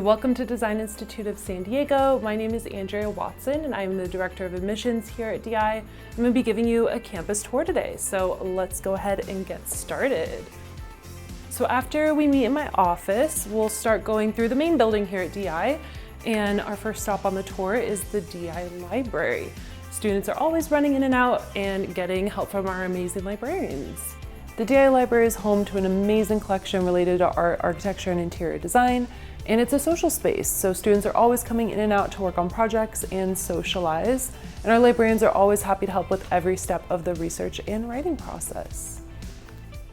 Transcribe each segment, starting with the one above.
welcome to Design Institute of San Diego. My name is Andrea Watson and I'm the Director of Admissions here at DI. I'm going to be giving you a campus tour today, so let's go ahead and get started. So after we meet in my office, we'll start going through the main building here at DI, and our first stop on the tour is the DI Library. Students are always running in and out and getting help from our amazing librarians. The DI Library is home to an amazing collection related to art, architecture, and interior design, and it's a social space, so students are always coming in and out to work on projects and socialize, and our librarians are always happy to help with every step of the research and writing process.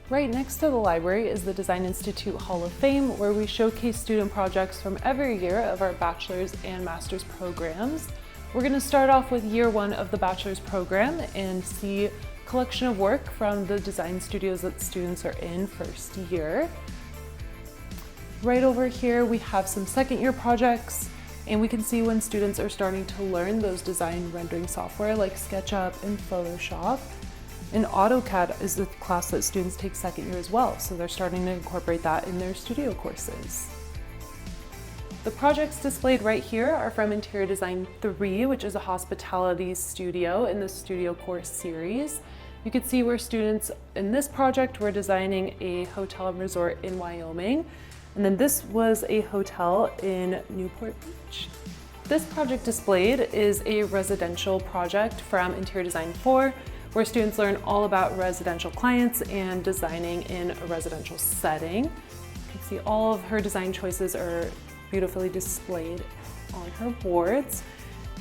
Right next to the library is the Design Institute Hall of Fame, where we showcase student projects from every year of our bachelor's and master's programs. We're going to start off with year one of the bachelor's program and see a collection of work from the design studios that students are in first year. Right over here we have some second year projects, and we can see when students are starting to learn those design rendering software like SketchUp and Photoshop. And AutoCAD is the class that students take second year as well, so they're starting to incorporate that in their studio courses. The projects displayed right here are from Interior Design 3, which is a hospitality studio in the studio course series. You can see where students in this project were designing a hotel and resort in Wyoming. And then this was a hotel in Newport Beach. This project displayed is a residential project from Interior Design 4, where students learn all about residential clients and designing in a residential setting. You can see all of her design choices are beautifully displayed on her boards.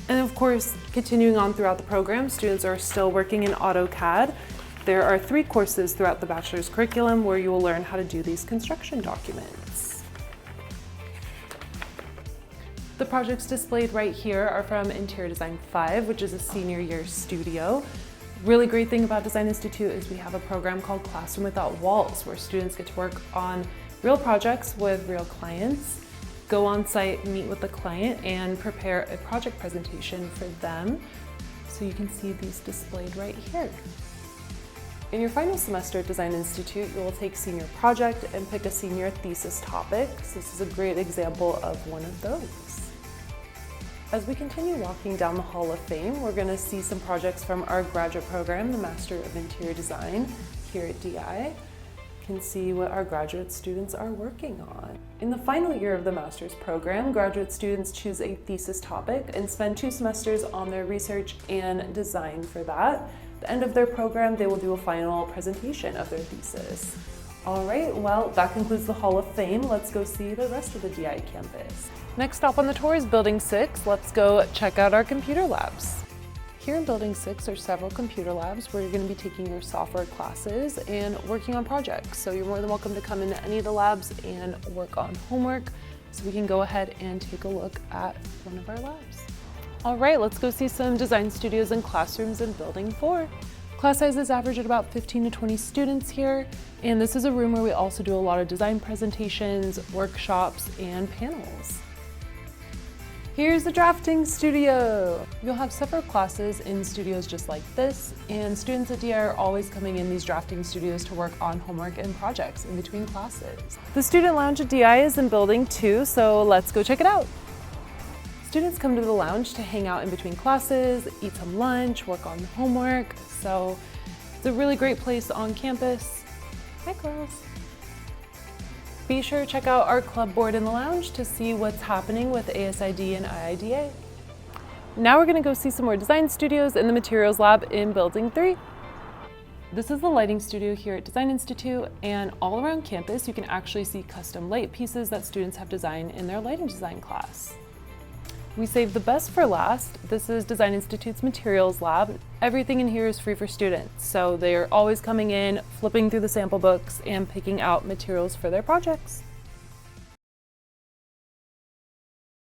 And of course, continuing on throughout the program, students are still working in AutoCAD. There are 3 courses throughout the bachelor's curriculum where you will learn how to do these construction documents. The projects displayed right here are from Interior Design 5, which is a senior year studio. Really great thing about Design Institute is we have a program called Classroom Without Walls, where students get to work on real projects with real clients, go on site, meet with the client, and prepare a project presentation for them. So you can see these displayed right here. In your final semester at Design Institute, you will take senior project and pick a senior thesis topic. So this is a great example of one of those. As we continue walking down the Hall of Fame, we're going to see some projects from our graduate program, the Master of Interior Design here at DI. You can see what our graduate students are working on. In the final year of the master's program, graduate students choose a thesis topic and spend 2 semesters on their research and design for that. At the end of their program, they will do a final presentation of their thesis. All right, well, that concludes the Hall of Fame. Let's go see the rest of the DI campus. Next stop on the tour is Building 6. Let's go check out our computer labs. Here in Building 6 are several computer labs where you're going to be taking your software classes and working on projects. So you're more than welcome to come into any of the labs and work on homework. So we can go ahead and take a look at one of our labs. All right, let's go see some design studios and classrooms in Building 4. Class sizes average at about 15 to 20 students here, and this is a room where we also do a lot of design presentations, workshops, and panels. Here's the drafting studio. You'll have separate classes in studios just like this, and students at DI are always coming in these drafting studios to work on homework and projects in between classes. The student lounge at DI is in Building 2, so let's go check it out. Students come to the lounge to hang out in between classes, eat some lunch, work on homework, so it's a really great place on campus. Hi, class. Be sure to check out our club board in the lounge to see what's happening with ASID and IIDA. Now we're going to go see some more design studios in the materials lab in Building 3. This is the lighting studio here at Design Institute, and all around campus you can actually see custom light pieces that students have designed in their lighting design class. We saved the best for last. This is Design Institute's materials lab. Everything in here is free for students, so they're always coming in, flipping through the sample books, and picking out materials for their projects.